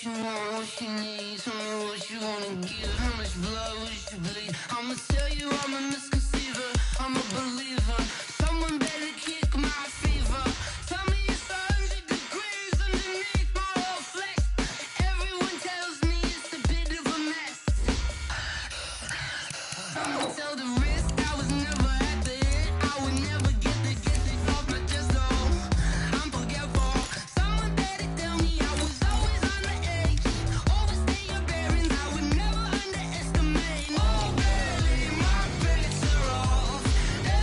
what you want, what you need. Tell me what you wanna give. How much blood would you bleed? I'ma tell you I'm a misconceiver. I'm a believer. Someone better kick my fever. Tell me it's 100 degrees underneath my whole flesh. Everyone tells me it's a bit of a mess. I'ma tell the risk I was never at the end. I would never get this off my chest though. I'm forgetful. Someone better tell me I was always on the edge. Overstay your bearings, I would never underestimate. Oh barely, my bets are off.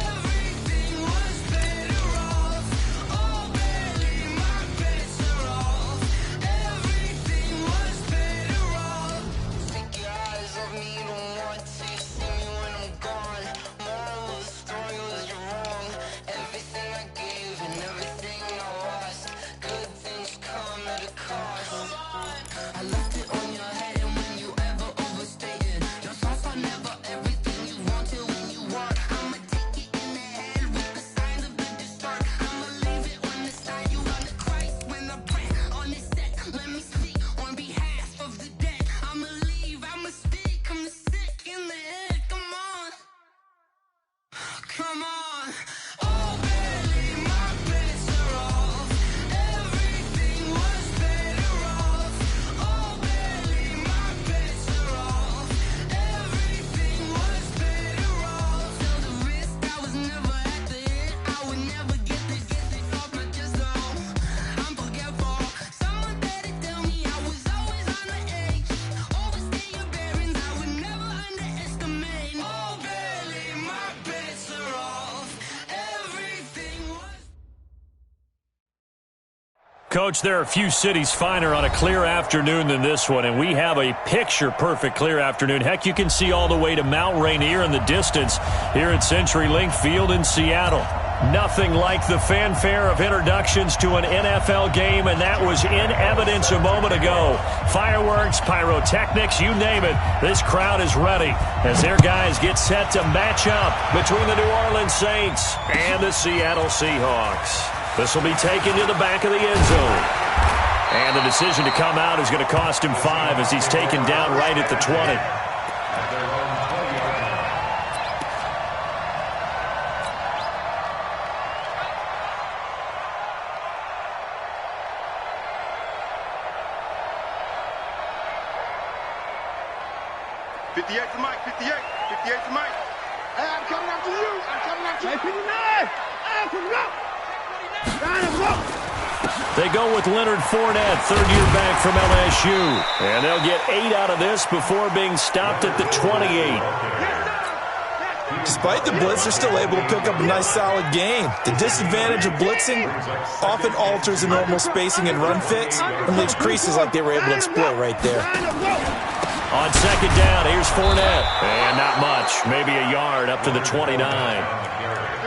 Everything was better off. Oh barely, my bets are off. Everything was better off. Take your eyes off me, don't want to see me when I'm gone. Moral of the story was you're wrong. Everything I gave and everything I lost. Good things come at a cost. I left it on your head, and when you ever overstay it, your thoughts are never everything you want till when you want. I'ma take it in the head with the signs of the distort. I'ma leave it on the side. You run the Christ when I pray on this set. Let me speak on behalf of the dead. I'ma leave, I'ma speak. I'm the sick in the head. Come on, come on. Oh, barely, my bets are off. Everything was better off. Oh, barely, my bets are off. Everything was better off. Till the risk I was never at the end. I would never get this off my chest though. I'm forgetful. Someone better tell me I was always on the edge. Overstay your bearings, I would never underestimate. Oh, barely, my bets are off. Everything was. Coach, there are few cities finer on a clear afternoon than this one, and we have a picture-perfect clear afternoon. Heck, you can see all the way to Mount Rainier in the distance here at CenturyLink Field in Seattle. Nothing like the fanfare of introductions to an NFL game, and that was in evidence a moment ago. Fireworks, pyrotechnics, you name it. This crowd is ready as their guys get set to match up between the New Orleans Saints and the Seattle Seahawks. This will be taken to the back of the end zone. And the decision to come out is going to cost him 5 as he's taken down right at the 20. 58 to Mike, 58 to Mike. Hey, I'm coming after you. I'm coming after you. 59. Hey, come on. They go with Leonard Fournette, third-year back from LSU. And they'll get 8 out of this before being stopped at the 28. Despite the blitz, they're still able to pick up a nice, solid gain. The disadvantage of blitzing often alters the normal spacing and run fits and leaves creases like they were able to exploit right there. On second down, here's Fournette. And not much, maybe a yard up to the 29. Good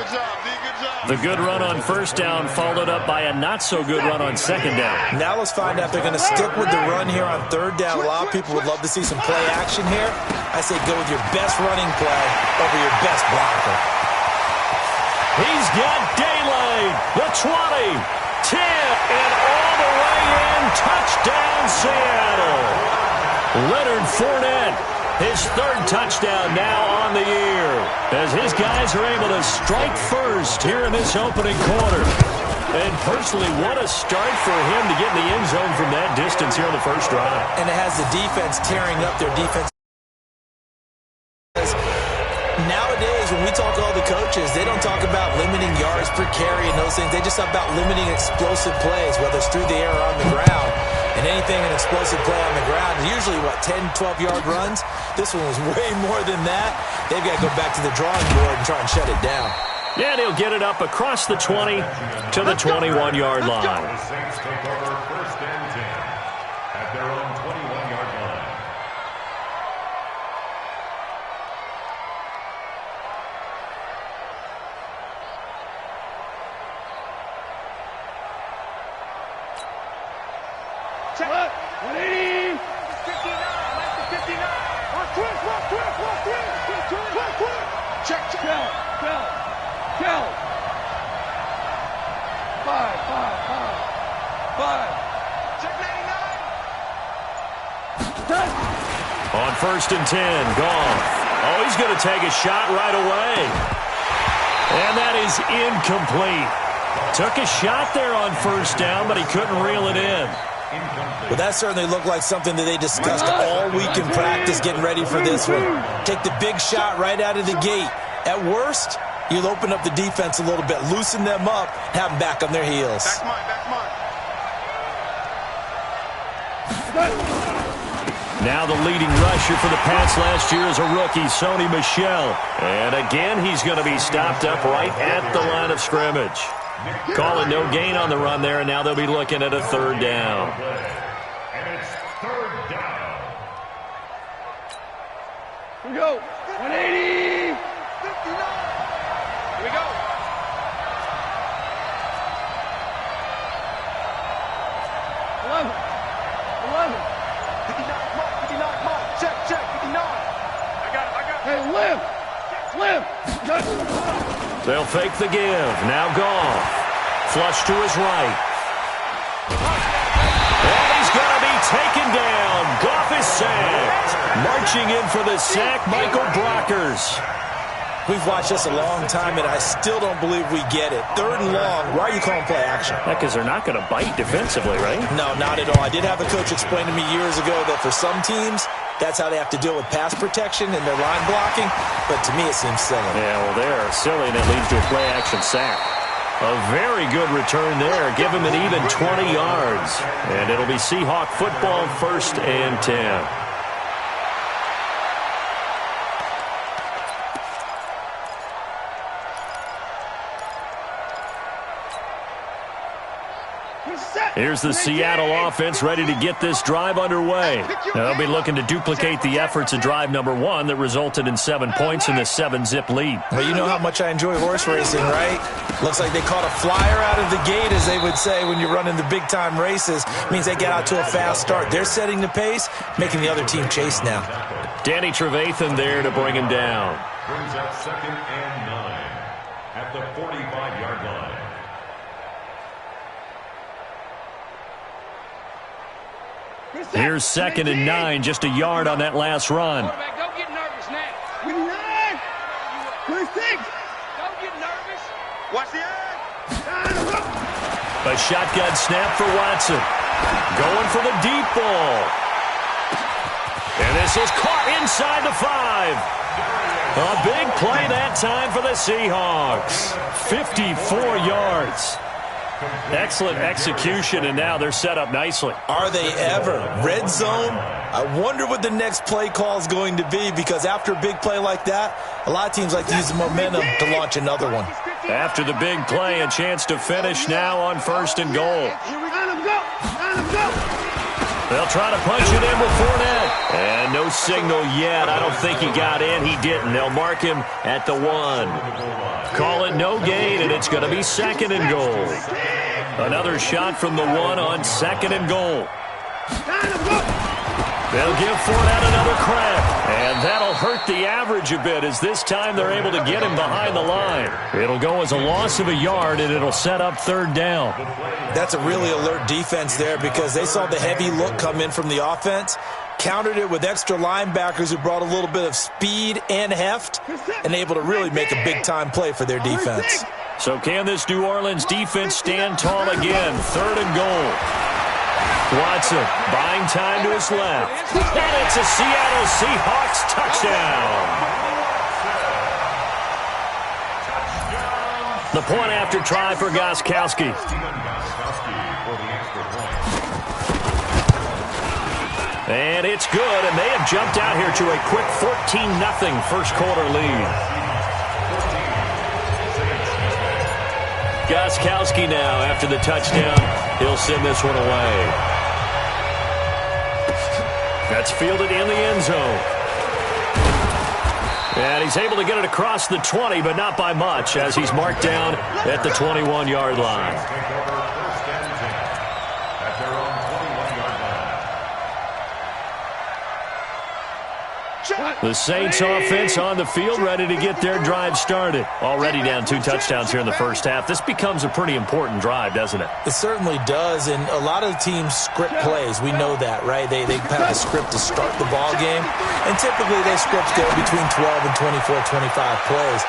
job, D. Good job. The good run on first down followed up by a not-so-good run on second down. Now let's find out if they're going to stick with the run here on third down. A lot of people would love to see some play action here. I say go with your best running play over your best blocker. He's got daylight. The 20, 10, and all the way in. Touchdown, Seattle. Leonard Fournette, his third touchdown now on the year, as his guys are able to strike first here in this opening quarter. And personally, what a start for him to get in the end zone from that distance here on the first drive. And it has the defense tearing up their defense. Nowadays, when we talk to all the coaches, they don't talk about limiting yards per carry and those things. They just talk about limiting explosive plays, whether it's through the air or on the ground. And anything an explosive play on the ground is usually, 10, 12-yard runs? This one was way more than that. They've got to go back to the drawing board and try and shut it down. Yeah, they'll get it up across the 20 to the 21-yard line. The Saints take over first and 10 at their own 21-yard line. Check. 180. 59. Like the 59. Walk quick. Check. Kill. 5. Check 99. On 1st and 10, Goff. Oh, he's going to take a shot right away. And that is incomplete. Took a shot there on 1st down, but he couldn't reel it in. Well, that certainly looked like something that they discussed all week in practice getting ready for this one. Take the big shot right out of the gate. At worst, you'll open up the defense a little bit, loosen them up, have them back on their heels. Back mine, back mine. Now the leading rusher for the Pats last year is a rookie, Sony Michel. And again, he's going to be stopped up right at the line of scrimmage. Calling no gain on the run there, and now they'll be looking at a 3rd down. And it's 3rd down. Here we go. 180. 59. Here we go. Eleven. 59, come on. Check, 59. I got it. Hey, Limb. They'll fake the give. Now Goff. Flush to his right. And he's going to be taken down. Goff is sacked. Marching in for the sack, Michael Brockers. We've watched this a long time, and I still don't believe we get it. 3rd and long. Why are you calling play action? Because they're not going to bite defensively, right? No, not at all. I did have a coach explain to me years ago that for some teams, that's how they have to deal with pass protection and their line blocking. But to me, it seems silly. Yeah, well, they're silly, and it leads to a play-action sack. A very good return there. Give him an even 20 yards. And it'll be Seahawk football, 1st and 10. Here's the Seattle offense ready to get this drive underway. Now, they'll be looking to duplicate the efforts of drive number 1 that resulted in 7 points in the 7-zip lead. Well, you know how much I enjoy horse racing, right? Looks like they caught a flyer out of the gate, as they would say when you're running the big-time races. Means they get out to a fast start. They're setting the pace, making the other team chase now. Danny Trevathan there to bring him down. Brings up 2nd and 9 at the 45-yard line. Here's 2nd and 9, just a yard on that last run. Quarterback, don't get nervous now. 29. 26. Don't get nervous. Watch the edge. A shotgun snap for Watson. Going for the deep ball. And this is caught inside the 5. A big play that time for the Seahawks. 54 yards. Excellent execution, and now they're set up nicely. Are they ever? Red zone? I wonder what the next play call is going to be, because after a big play like that, a lot of teams like to use the momentum to launch another one. After the big play, a chance to finish now on 1st and goal. Let him go. Let him go. They'll try to punch it in with Fournette. And no signal yet. I don't think he got in. He didn't. They'll mark him at the 1. Call it no gain, and it's going to be 2nd and goal. Another shot from the 1 on 2nd and goal. They'll give Fournette another crack. And that'll hurt the average a bit, as this time they're able to get him behind the line. It'll go as a loss of a yard, and it'll set up 3rd down. That's a really alert defense there, because they saw the heavy look come in from the offense, countered it with extra linebackers who brought a little bit of speed and heft, and able to really make a big-time play for their defense. So can this New Orleans defense stand tall again? 3rd and goal. Watson buying time to his left. And it's a Seattle Seahawks touchdown. The point after try for Gostkowski. And it's good, and they have jumped out here to a quick 14-0 first quarter lead. Gostkowski now, after the touchdown, he'll send this one away. That's fielded in the end zone. And he's able to get it across the 20, but not by much, as he's marked down at the 21-yard line. The Saints offense on the field, ready to get their drive started. Already down 2 touchdowns here in the first half. This becomes a pretty important drive, doesn't it? It certainly does, and a lot of teams script plays. We know that, right? They have a script to start the ball game, and typically those scripts go between 12 and 24, 25 plays.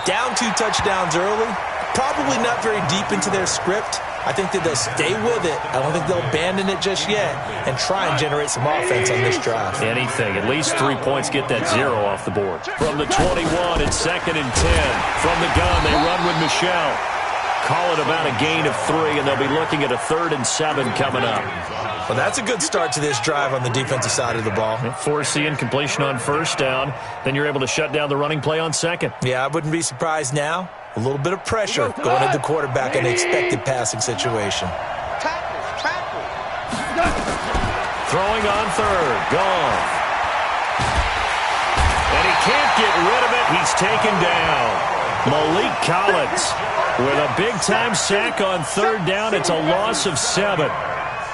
Down 2 touchdowns early, probably not very deep into their script. I think that they'll stay with it. I don't think they'll abandon it just yet and try and generate some offense on this drive. Anything. At least 3 points, get that 0 off the board. From the 21, it's 2nd and 10. From the gun, they run with Michelle. Call it about a gain of 3, and they'll be looking at a 3rd and 7 coming up. Well, that's a good start to this drive on the defensive side of the ball. Force the incompletion on 1st down. Then you're able to shut down the running play on 2nd. Yeah, I wouldn't be surprised now. A little bit of pressure going at the quarterback in an expected passing situation. Throwing on 3rd. Gone. And he can't get rid of it. He's taken down. Malik Collins with a big-time sack on 3rd down. It's a loss of 7.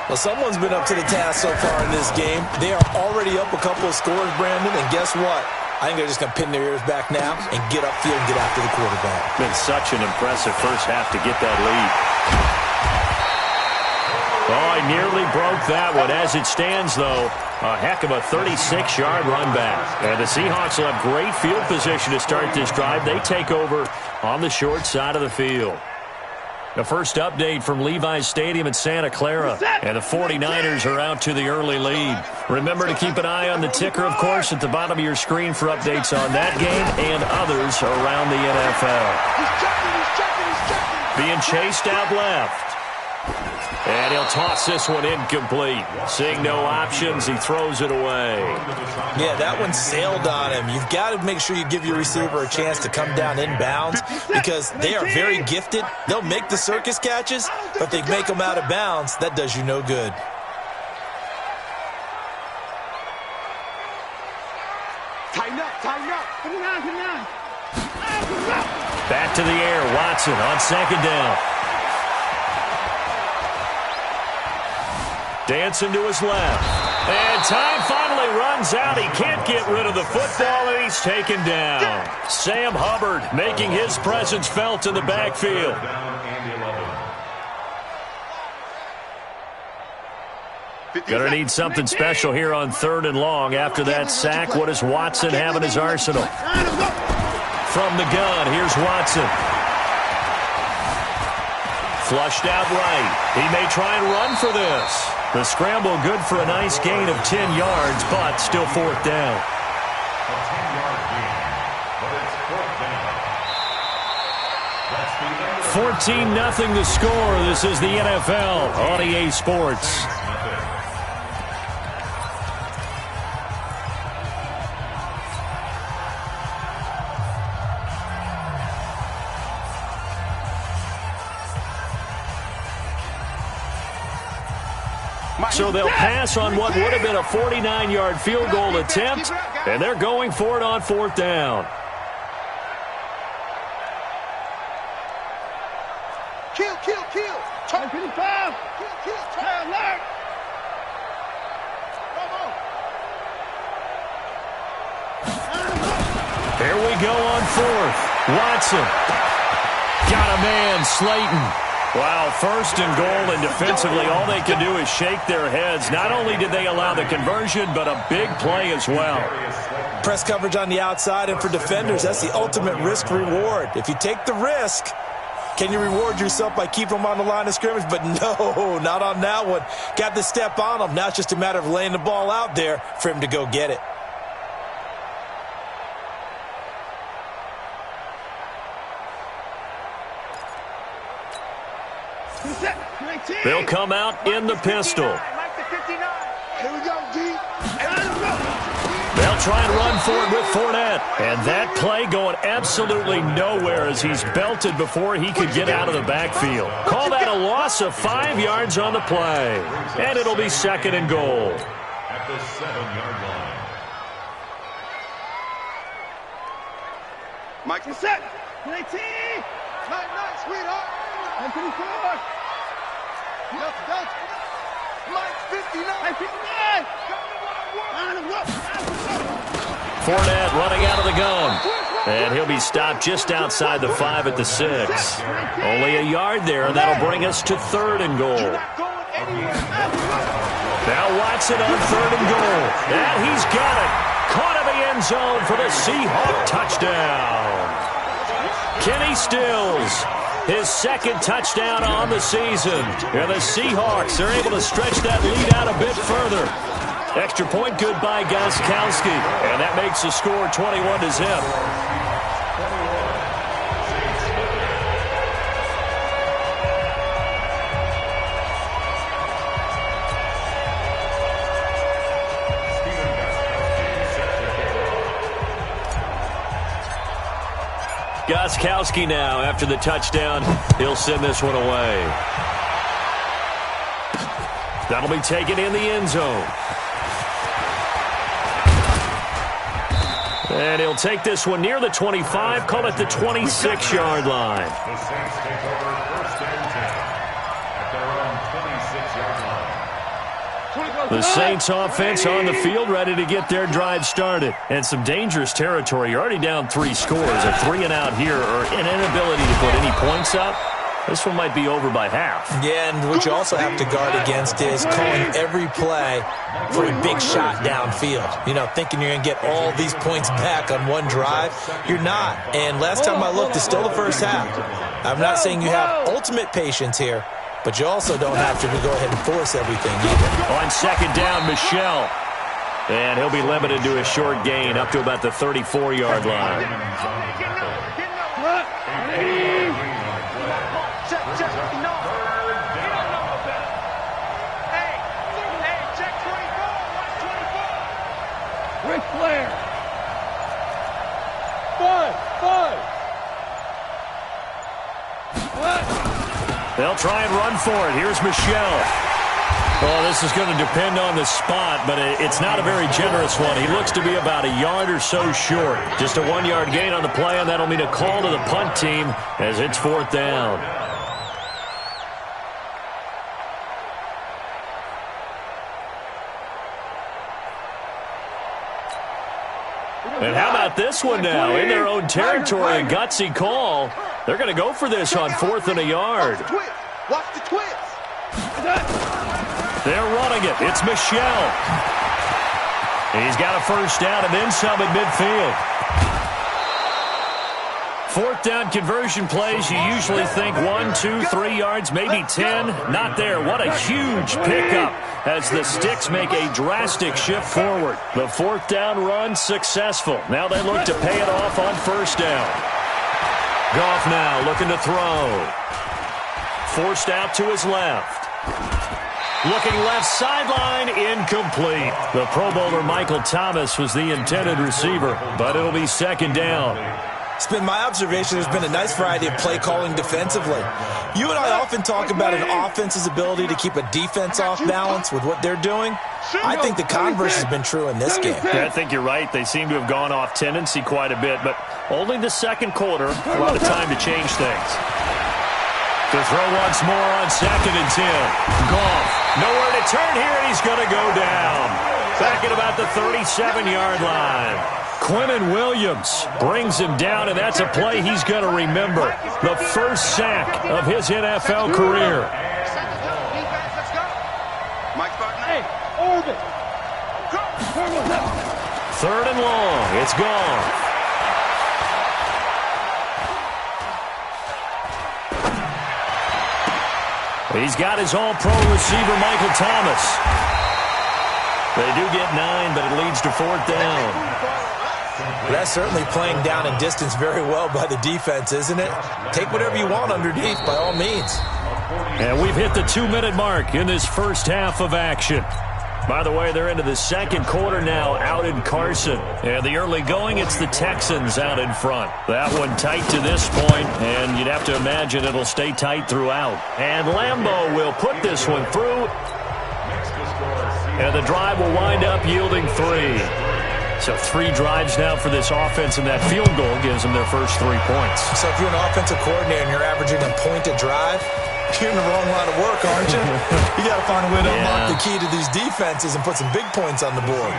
Well, someone's been up to the task so far in this game. They are already up a couple of scores, Brandon, and guess what? I think they're just going to pin their ears back now and get upfield and get after the quarterback. Been such an impressive first half to get that lead. Oh, I nearly broke that one. As it stands, though, a heck of a 36-yard run back. And the Seahawks will have great field position to start this drive. They take over on the short side of the field. The first update from Levi's Stadium in Santa Clara. And the 49ers are out to the early lead. Remember to keep an eye on the ticker, of course, at the bottom of your screen for updates on that game and others around the NFL. Being chased out left. And he'll toss this one incomplete. Seeing no options, he throws it away. Yeah, that one sailed on him. You've got to make sure you give your receiver a chance to come down inbounds because they are very gifted. They'll make the circus catches, but if they make them out of bounds, that does you no good. Tighten up, tighten up. Come on. Back to the air, Watson on 2nd down. Dancing to his left. And time finally runs out. He can't get rid of the football, and he's taken down. Sam Hubbard making his presence felt in the backfield. Gonna need something special here on 3rd and long. After that sack, what does Watson have in his arsenal? From the gun, here's Watson. Flushed out right. He may try and run for this. The scramble good for a nice gain of 10 yards, but still 4th down. A 10-yard gain, but it's 4th down. 14-0 the score. This is the NFL on EA Sports. So they'll pass on what would have been a 49-yard field goal attempt, and they're going for it on 4th down. Kill. Turn 55. Kill. Turn alert. Here we go on 4th. Watson. Got a man, Slayton. Wow, 1st and goal, and defensively all they can do is shake their heads. Not only did they allow the conversion, but a big play as well. Press coverage on the outside, and for defenders, that's the ultimate risk-reward. If you take the risk, can you reward yourself by keeping them on the line of scrimmage? But no, not on that one. Got the step on them. Now it's just a matter of laying the ball out there for him to go get it. They'll come out in the pistol. Here we go, D. They'll try and run for it with Fournette. And that play going absolutely nowhere as he's belted before he could get out of the backfield. Call that a loss of 5 yards on the play. And it'll be 2nd and goal. At the 7-yard line. Mike, Set. 19. Nice, sweetheart. 124. Mike, 59. 59. Fournette running out of the gun. And he'll be stopped just outside the 5 at the 6. Only a yard there, and that'll bring us to 3rd and goal. Now Watson on 3rd and goal. And he's got it. Caught in the end zone for the Seahawk touchdown. Kenny Stills, his 2nd touchdown on the season. And the Seahawks are able to stretch that lead out a bit further. Extra point good by Gostkowski. And that makes the score 21-0. Gostkowski now, after the touchdown, he'll send this one away. That'll be taken in the end zone. And he'll take this one near the 25, call it the 26-yard line. The Saints take over 1st and 10 at their own 26-yard line. The Saints offense on the field, ready to get their drive started. And some dangerous territory. You're already down 3 scores. A 3 and out here, or an inability to put any points up. This one might be over by half. Yeah, and what you also have to guard against is calling every play for a big shot downfield. You know, thinking you're going to get all these points back on one drive. You're not. And last time I looked, it's still the first half. I'm not saying you have ultimate patience here, but you also don't have to go ahead and force everything either. On 2nd down, Michel. And he'll be limited to a short gain up to about the 34-yard line. Ric Flair. 5. They'll try and run for it. Here's Michel. Well, this is going to depend on the spot, but it's not a very generous one. He looks to be about a yard or so short. Just a 1-yard gain on the play, and that'll mean a call to the punt team as it's 4th down. And how about this one now? In their own territory, a gutsy call. They're going to go for this on 4th and a yard. Watch the twist. They're running it. It's Michel. He's got a 1st down and then some at midfield. 4th down conversion plays, you usually think 1, 2, 3 yards, maybe 10. Not there. What a huge pickup as the Sticks make a drastic shift forward. The 4th down run successful. Now they look to pay it off on 1st down. Goff now looking to throw. Forced out to his left. Looking left sideline, incomplete. The Pro Bowler Michael Thomas was the intended receiver, but it'll be 2nd down. It's been my observation there's been a nice variety of play calling defensively. You and I often talk about an offense's ability to keep a defense off balance with what they're doing. I think the converse has been true in this game. Yeah, I think you're right. They seem to have gone off tendency quite a bit, but only the 2nd quarter, a lot of time to change things. To throw once more on 2nd and 10. Goff, nowhere to turn here, and he's going to go down. Back at about the 37-yard line. Quinnen Williams brings him down, and that's a play he's going to remember. The 1st sack of his NFL career. Hey, orbit. 3rd and long. It's gone. He's got his all-pro receiver, Michael Thomas. They do get 9, but it leads to 4th down. That's certainly playing down in distance very well by the defense, isn't it? Take whatever you want underneath, by all means. And we've hit the 2-minute mark in this 1st half of action. By the way, they're into the 2nd quarter now out in Carson. And the early going, it's the Texans out in front. That one tight to this point, and you'd have to imagine it'll stay tight throughout. And Lambeau will put this one through. And the drive will wind up yielding 3. So 3 drives now for this offense, and that field goal gives them their first 3 points. So if you're an offensive coordinator and you're averaging a point a drive, you're in the wrong line of work, aren't you? You got to find a way to unlock the key to these defenses and put some big points on the board.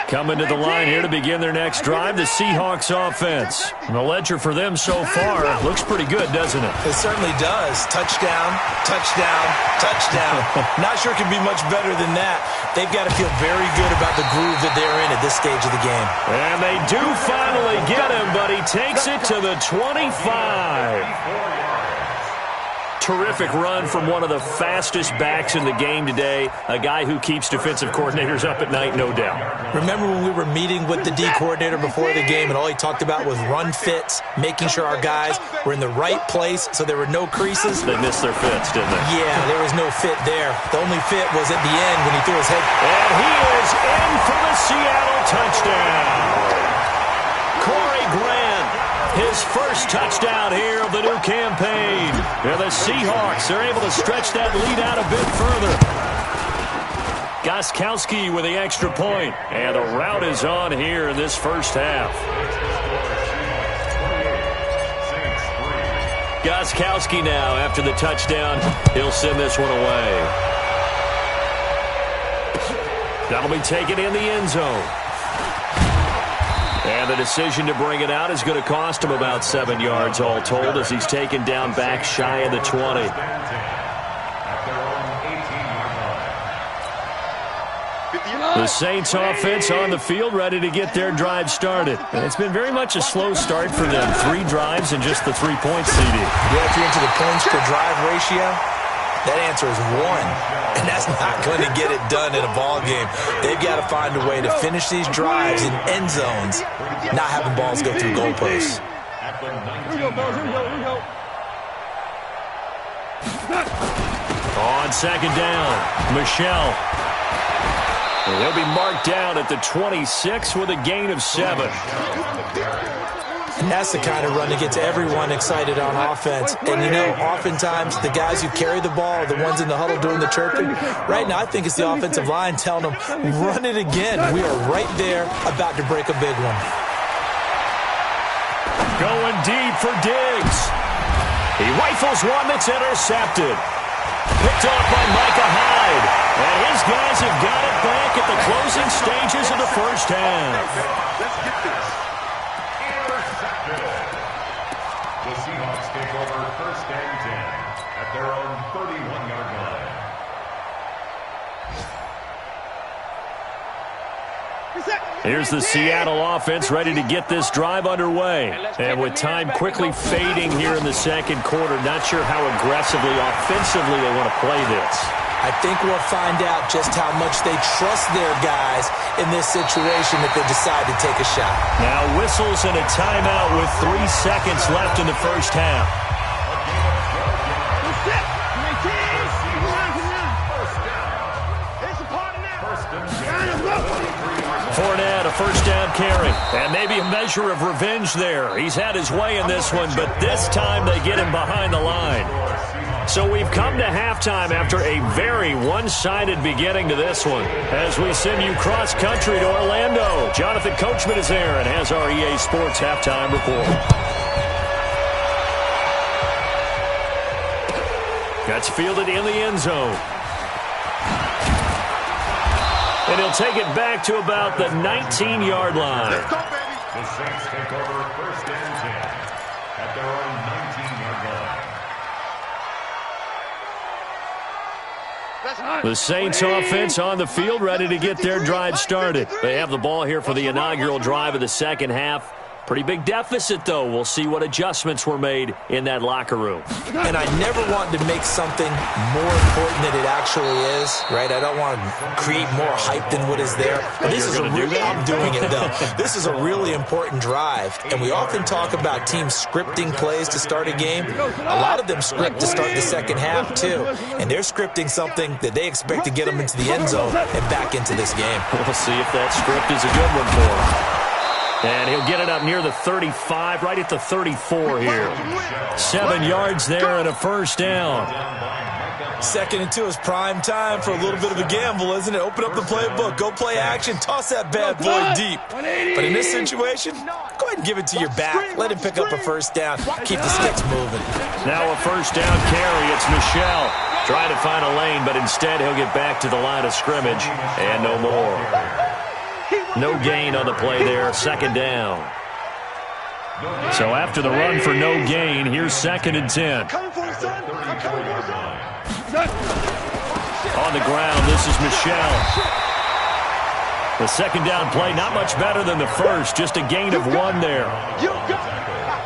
Coming to the line here to begin their next drive, the Seahawks offense. And the ledger for them so far looks pretty good, doesn't it? It certainly does. Touchdown, touchdown, touchdown. Not sure it can be much better than that. They've got to feel very good about the groove that they're in at this stage of the game. And they do finally get him, but he takes it to the 25. Terrific run from one of the fastest backs in the game today, a guy who keeps defensive coordinators up at night, no doubt. Remember when we were meeting with the D coordinator before the game and all he talked about was run fits, making sure our guys were in the right place so there were no creases? They missed their fits, didn't they? Yeah, there was no fit there. The only fit was at the end when he threw his head. And he is in for the Seattle touchdown. Corey Grant, his first touchdown here of the new campaign. And the Seahawks are able to stretch that lead out a bit further. Gostkowski with the extra point. And the rout is on here in this first half. Gostkowski now after the touchdown. He'll send this one away. That'll be taken in the end zone. And the decision to bring it out is going to cost him about 7 yards all told as he's taken down back shy of the 20. The Saints offense on the field ready to get their drive started. And it's been very much a slow start for them. 3 drives and just the 3-point CD. Yeah, if you're into the points per drive ratio, that answer is 1, and that's not going to get it done in a ball game. They've got to find a way to finish these drives in end zones, not having balls go through goalposts. On second down, Michelle. He'll be marked down at the 26 with a gain of 7. And that's the kind of run that gets everyone excited on offense. And, you know, oftentimes the guys who carry the ball are the ones in the huddle doing the chirping. Right now, I think it's the offensive line telling them, run it again. We are right there about to break a big one. Going deep for Diggs. He rifles one that's intercepted. Picked off by Micah Hyde. And his guys have got it back at the closing stages of the first half. Let's get this. The Seahawks take over first and 10 at their own 31-yard line. Here's the Seattle offense ready to get this drive underway. And with time quickly fading here in the second quarter, not sure how aggressively, offensively they want to play this. I think we'll find out just how much they trust their guys in this situation if they decide to take a shot. Now whistles and a timeout with 3 seconds left in the first half. Fournette, a first down carry. And maybe a measure of revenge there. He's had his way in this one, but this time they get him behind the line. So we've come to halftime after a very one-sided beginning to this one. As we send you cross-country to Orlando, Jonathan Coachman is there and has our EA Sports halftime report. That's fielded in the end zone. And he'll take it back to about the 19-yard line. Let's go, baby. The Saints take over first and 10 at their own 19-yard line. The Saints offense on the field ready to get their drive started. They have the ball here for the inaugural drive of the second half. Pretty big deficit, though. We'll see what adjustments were made in that locker room. And I never want to make something more important than it actually is, right? I don't want to create more hype than what is there. But this is a really, I'm doing it, though. This is a really important drive. And we often talk about teams scripting plays to start a game. A lot of them script to start the second half, too. And they're scripting something that they expect to get them into the end zone and back into this game. We'll see if that script is a good one for them. And he'll get it up near the 35, right at the 34 here. 7 yards there and a first down. 2nd and 2 is prime time for a little bit of a gamble, isn't it? Open up the playbook, go play action, toss that bad boy deep. But in this situation, go ahead and give it to your back. Let him pick up a first down. Keep the sticks moving. Now a first down carry. It's Michelle trying to find a lane, but instead he'll get back to the line of scrimmage and no more. No gain on the play there, second down. So after the run for no gain, here's 2nd and 10. On the ground, this is Michelle. The second down play, not much better than the first, just a gain of 1 there.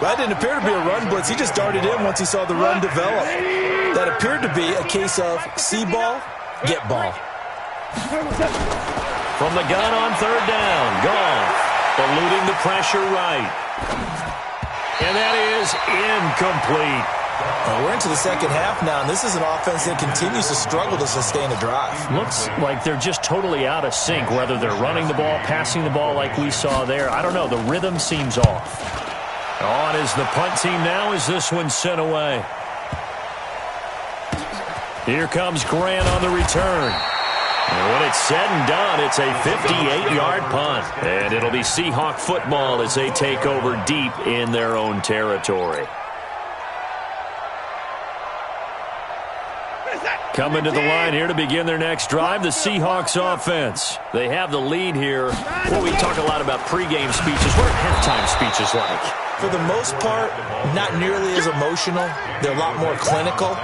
That didn't appear to be a run blitz. He just darted in once he saw the run develop. That appeared to be a case of see ball, get ball. From the gun on 3rd down, Goff eluding the pressure right. And that is incomplete. We're into the second half now, and this is an offense that continues to struggle to sustain a drive. Looks like they're just totally out of sync, whether they're running the ball, passing the ball like we saw there. I don't know. The rhythm seems off. On is the punt team now as this one's sent away. Here comes Grant on the return. And when it's said and done, it's a 58-yard punt. And it'll be Seahawk football as they take over deep in their own territory. Coming to the line here to begin their next drive, the Seahawks offense. They have the lead here. Well, we talk a lot about pregame speeches. What are halftime speeches like? For the most part, not nearly as emotional. They're a lot more clinical.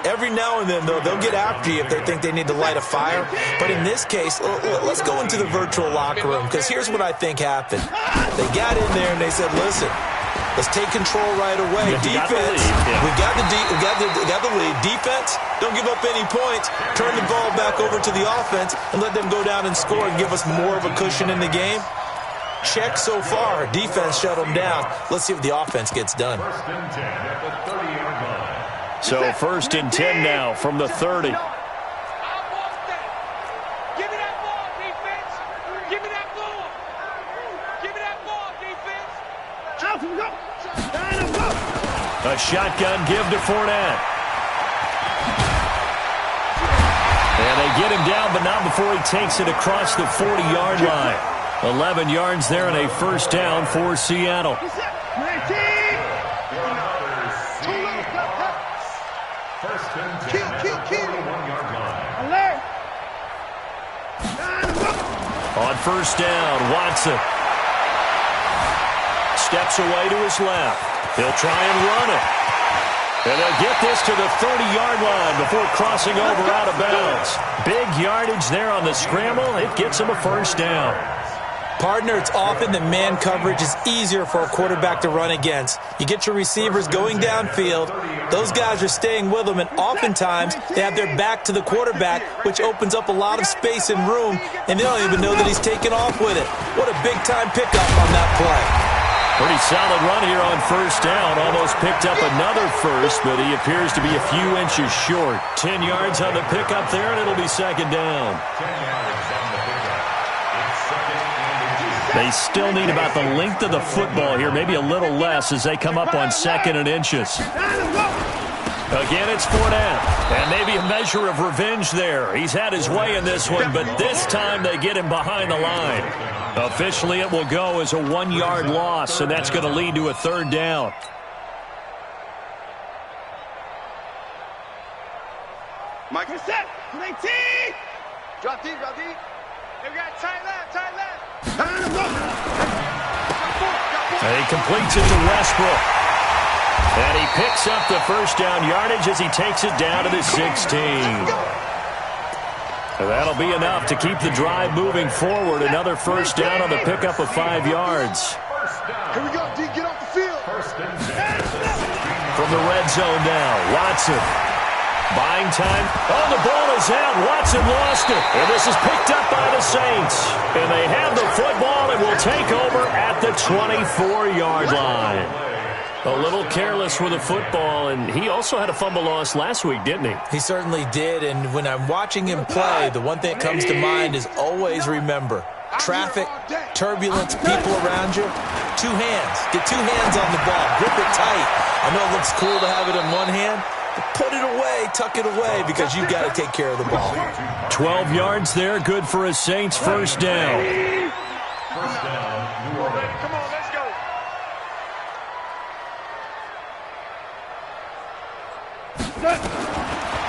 Every now and then, though, they'll get after you if they think they need to light a fire. But in this case, let's go into the virtual locker room, because here's what I think happened. They got in there and they said, listen, let's take control right away. Defense, we got the lead. Defense, don't give up any points. Turn the ball back over to the offense and let them go down and score and give us more of a cushion in the game. Check so far. Defense shut them down. Let's see if the offense gets done. So 1st and 10 now from the 30. Give me that ball, defense. Give me that ball. Give me that ball, defense. A shotgun give to Fournette. And they get him down, but not before he takes it across the 40-yard line. 11 yards there and a 1st down for Seattle. On 1st down, Watson steps away to his left. He'll try and run it. And they'll get this to the 30-yard line before crossing over out of bounds. Big yardage there on the scramble. It gets him a 1st down. Partner, it's often that man coverage is easier for a quarterback to run against. You get your receivers going downfield. Those guys are staying with them, and oftentimes they have their back to the quarterback, which opens up a lot of space and room, and they don't even know that he's taken off with it. What a big-time pickup on that play. Pretty solid run here on 1st down. Almost picked up another first, but he appears to be a few inches short. 10 yards on the pickup there, and it'll be 2nd down. They still need about the length of the football here, maybe a little less as they come up on 2nd and inches. Again, it's Fournette, and maybe a measure of revenge there. He's had his way in this one, but this time they get him behind the line. Officially, it will go as a 1-yard loss, and that's going to lead to a 3rd down. Mike. Set. 19. Drop deep, drop deep. They got tight left, tight left. And he completes it to Westbrook. And he picks up the 1st down yardage as he takes it down to the 16. And that'll be enough to keep the drive moving forward. Another 1st down on the pickup of 5 yards. Here we go, D, get off the field. From the red zone now, Watson. Buying time. Oh, the ball is out. Watson lost it. And this is picked up by the Saints. And they have the football and will take over at the 24-yard line. A little careless with the football, and he also had a fumble loss last week, didn't he? He certainly did, and when I'm watching him play, the one thing that comes to mind is always remember, traffic, turbulence, people around you, 2 hands. Get 2 hands on the ball. Grip it tight. I know it looks cool to have it in one hand, but put it away, tuck it away, because you've got to take care of the ball. 12 yards there, good for a Saints 1st down. Come on, let's go.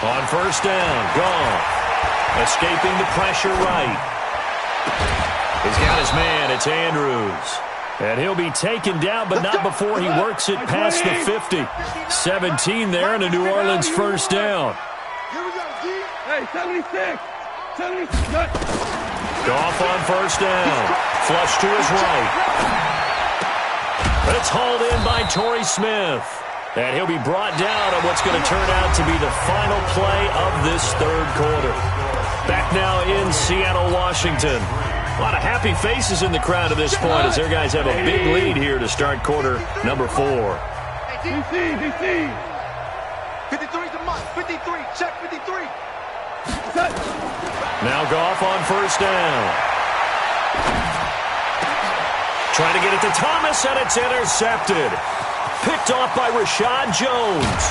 On 1st down, Goff. Escaping the pressure right. He He's got his man. It's Andrews. And he'll be taken down, but not before he works it past the 50. 17 there and a New Orleans first down. Hey, 76. 76. Goff on first down. Flush to his right. It's hauled in by Torrey Smith. And he'll be brought down on what's going to turn out to be the final play of this third quarter. Back now in Seattle, Washington. A lot of happy faces in the crowd at this point as their guys have a big lead here to start quarter number 4. DC, DC. 53's a must. 53. Check 53. Now Goff on first down. Trying to get it to Thomas, and it's intercepted. Picked off by Rashad Jones.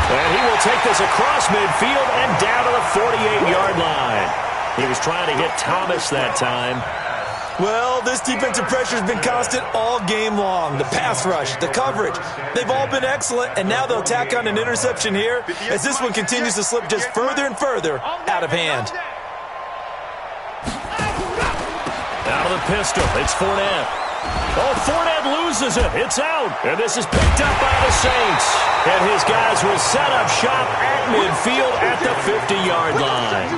And he will take this across midfield and down to the 48-yard line. He was trying to hit Thomas that time. Well, this defensive pressure has been constant all game long. The pass rush, the coverage, they've all been excellent, and now they'll tack on an interception here as this one continues to slip just further and further out of hand. Out of the pistol, it's Fournette. Oh, Fournette loses it. It's out. And this is picked up by the Saints. And his guys will set up shop at midfield at the 50-yard line.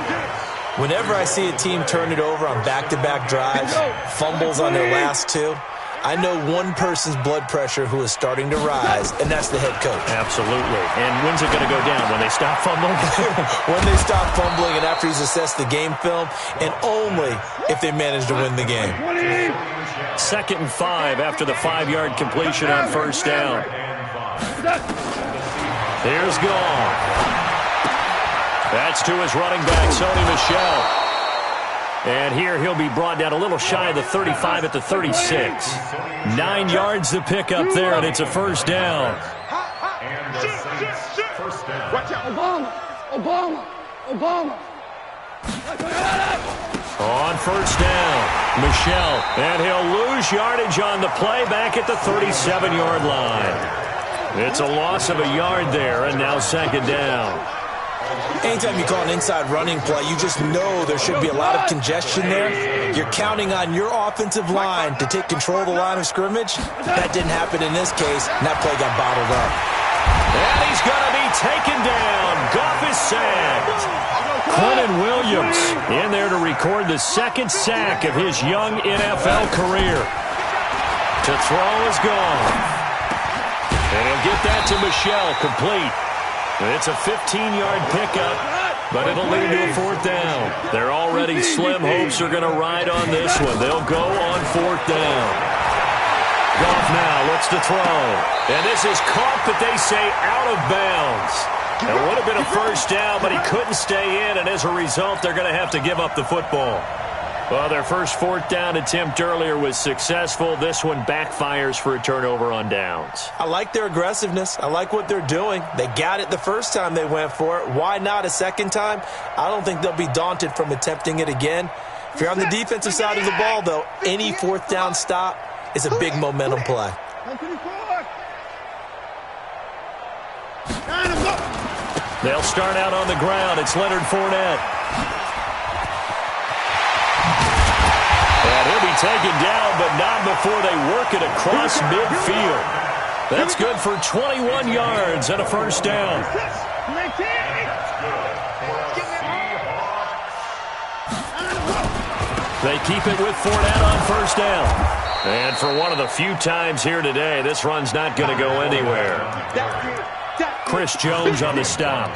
Whenever I see a team turn it over on back-to-back drives, fumbles on their last two, I know one person's blood pressure who is starting to rise, and that's the head coach. Absolutely. And when's it going to go down? When they stop fumbling? When they stop fumbling and after he's assessed the game film, and only if they manage to win the game. 2nd and 5 after the 5-yard completion on first down. Here's Goff. That's to his running back, Sony Michel. And here he'll be brought down a little shy of the 35 at the 36. 9 yards to pick up there, and it's a first down. And the Saints first down. Watch out. Obama. On first down, Michel. And he'll lose yardage on the play back at the 37-yard line. It's a loss of a yard there, and now 2nd down. Anytime you call an inside running play, you just know there should be a lot of congestion there. You're counting on your offensive line to take control of the line of scrimmage. That didn't happen in this case, and that play got bottled up. And he's going to be taken down. Goff is sacked. Quentin Williams in there to record the 2nd sack of his young NFL career. To throw is Goff. And he'll get that to Michel, complete. It's a 15-yard pickup, but it'll lead to a 4th down. They're already slim hopes are going to ride on this one. They'll go on 4th down. Goff now looks to throw. And this is caught, but they say out of bounds. It would have been a first down, but he couldn't stay in, and as a result, they're going to have to give up the football. Well, their first 4th down attempt earlier was successful. This one backfires for a turnover on downs. I like their aggressiveness. I like what they're doing. They got it the first time they went for it. Why not a second time? I don't think they'll be daunted from attempting it again. If you're on the defensive side of the ball, though, any 4th down stop is a big momentum play. They'll start out on the ground. It's Leonard Fournette. And he'll be taken down, but not before they work it across midfield. That's good for 21 yards and a first down. They keep it with Fournette on first down. And for one of the few times here today, this run's not going to go anywhere. Chris Jones on the stop.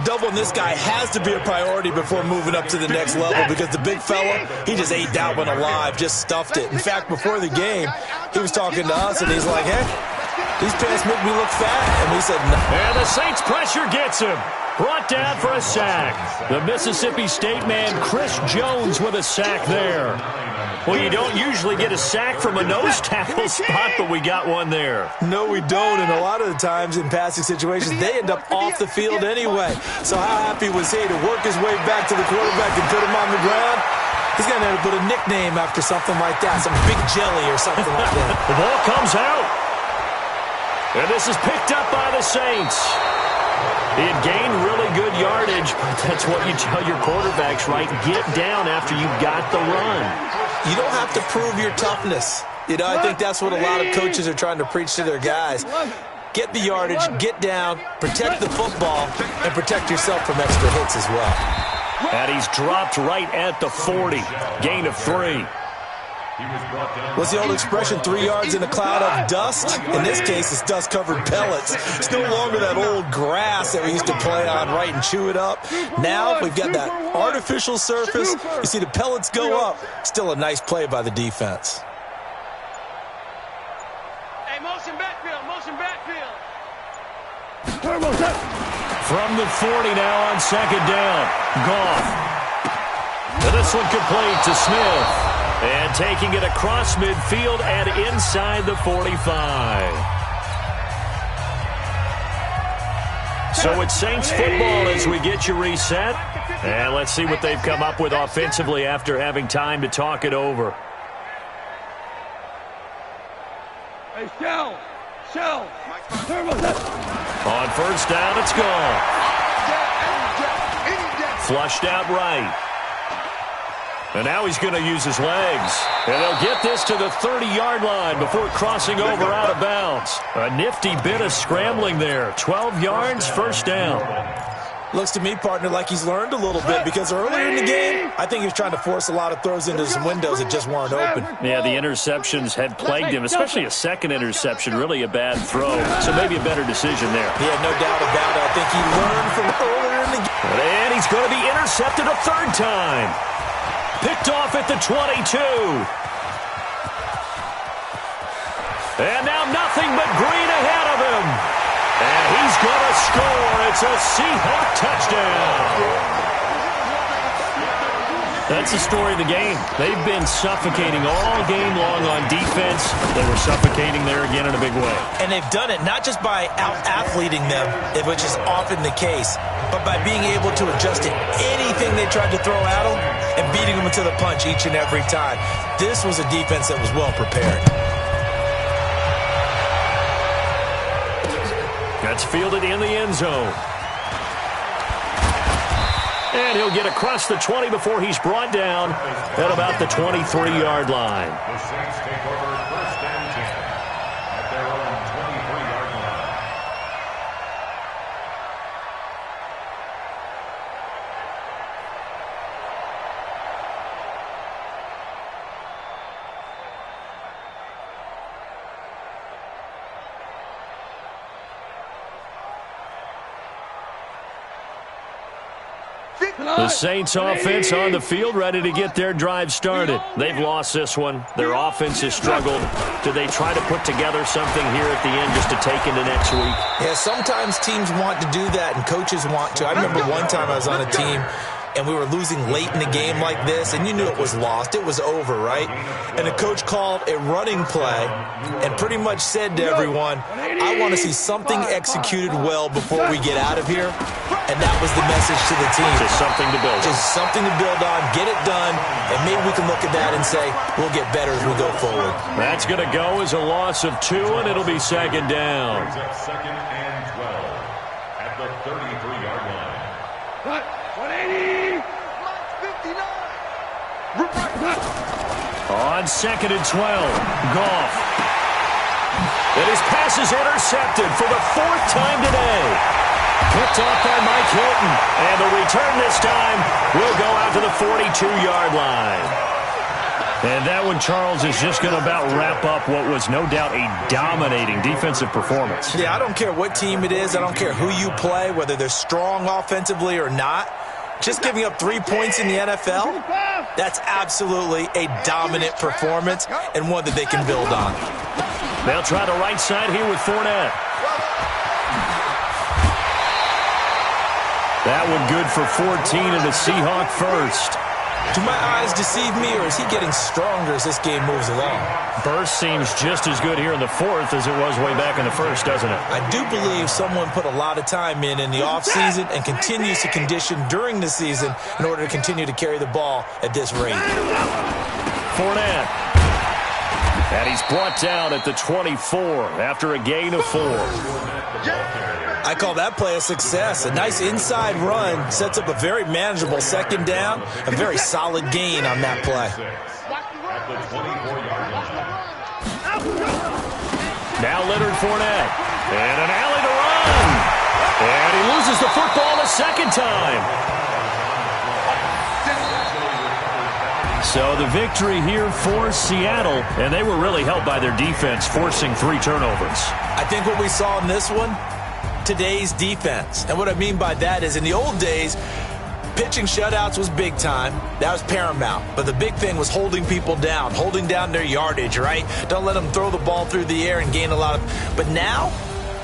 Doubling this guy has to be a priority before moving up to the next level because the big fella, he just ate that one alive, just stuffed it. In fact, before the game, he was talking to us, and he's like, hey, these pants make me look fat. And we said, no. And the Saints pressure gets him. Brought down for a sack. The Mississippi State man, Chris Jones, with a sack there. Well, you don't usually get a sack from a nose tackle spot, but we got one there. No, we don't, and a lot of the times in passing situations, they end up off the field anyway. So how happy was he to work his way back to the quarterback and put him on the ground? He's going to have to put a nickname after something like that, some Big Jelly or something like that. The ball comes out. And this is picked up by the Saints. He had gained really really good yardage, but that's what you tell your quarterbacks, right? Get down after you got the run. You don't have to prove your toughness. You know, I think that's what a lot of coaches are trying to preach to their guys. Get the yardage, get down, protect the football, and protect yourself from extra hits as well. And he's dropped right at the 40. Gain of 3. What's the old expression, 3 yards in a cloud of dust? In this case, it's dust-covered pellets. It's no longer that old grass that we used to play on, right, and chew it up. Now we've got that artificial surface. You see the pellets go up. Still a nice play by the defense. Hey, motion backfield, motion backfield. From the 40 now on second down. Goff. And this one complete to Smith. And taking it across midfield and inside the 45. So it's Saints football as we get you reset. And let's see what they've come up with offensively after having time to talk it over. Hey, Shell. On first down, it's gone. Flushed out right. And now he's going to use his legs. And they'll get this to the 30-yard line before crossing over out of bounds. A nifty bit of scrambling there. 12 yards, first down. Looks to me, partner, like he's learned a little bit because earlier in the game, I think he was trying to force a lot of throws into some windows that just weren't open. Yeah, the interceptions had plagued him, especially a second interception, really a bad throw. So maybe a better decision there. Yeah, no doubt about it. I think he learned from earlier in the game. And he's going to be intercepted a third time. Picked off at the 22. And now nothing but green ahead of him. And he's going to score. It's a Seahawk touchdown. That's the story of the game. They've been suffocating all game long on defense. They were suffocating there again in a big way. And they've done it not just by out-athleting them, which is often the case, but by being able to adjust to anything they tried to throw at them and beating them to the punch each and every time. This was a defense that was well prepared. That's fielded in the end zone. And he'll get across the 20 before he's brought down at about the 23-yard line. The Saints take over first and 10 at their own 23-yard line. The Saints offense on the field, ready to get their drive started. They've lost this one. Their offense has struggled. Do they try to put together something here at the end just to take into next week? Yeah, sometimes teams want to do that and coaches want to. I remember one time I was on a team and we were losing late in the game like this, and you knew it was lost. It was over, right? And the coach called a running play and pretty much said to everyone, I want to see something executed well before we get out of here. And that was the message to the team. Just something to build on. Just something to build on, get it done, and maybe we can look at that and say, we'll get better as we go forward. That's going to go as a loss of 2, and it'll be second down. At second and 12 at the 33-yard line. 180. On second and 12, Goff. And his pass is intercepted for the 4th time today. Picked off by Mike Hilton. And the return this time will go out to the 42-yard line. And that one, Charles, is just going to about wrap up what was no doubt a dominating defensive performance. Yeah, I don't care what team it is. I don't care who you play, whether they're strong offensively or not. Just giving up 3 points in the NFL, that's absolutely a dominant performance and one that they can build on. They'll try the right side here with Fournette. That one good for 14 and a Seahawk first. Do my eyes deceive me, or is he getting stronger as this game moves along? Burst seems just as good here in the 4th as it was way back in the 1st, doesn't it? I do believe someone put a lot of time in the offseason and continues to condition during the season in order to continue to carry the ball at this rate. Fournette. And he's brought down at the 24 after a gain of 4. I call that play a success. A nice inside run sets up a very manageable second down, a very solid gain on that play. Now Leonard Fournette, and an alley to run. And he loses the football the second time. So the victory here for Seattle, and they were really helped by their defense, forcing 3 turnovers. I think what we saw in this one, today's defense. And what I mean by that is in the old days, pitching shutouts was big time. That was paramount. But the big thing was holding people down, holding down their yardage, right? Don't let them throw the ball through the air and gain a lot of... But now,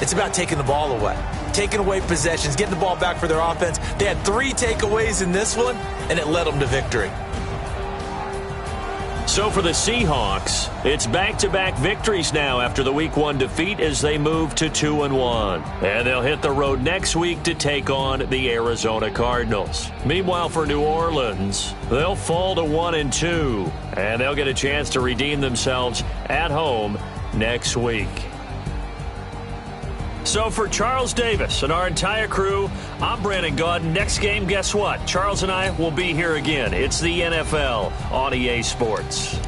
it's about taking the ball away. Taking away possessions, getting the ball back for their offense. They had 3 takeaways in this one, and it led them to victory. So for the Seahawks, it's back-to-back victories now after the Week 1 defeat as they move to 2-1. And they'll hit the road next week to take on the Arizona Cardinals. Meanwhile, for New Orleans, they'll fall to 1-2, and they'll get a chance to redeem themselves at home next week. So for Charles Davis and our entire crew, I'm Brandon Gaudin. Next game, guess what? Charles and I will be here again. It's the NFL on EA Sports.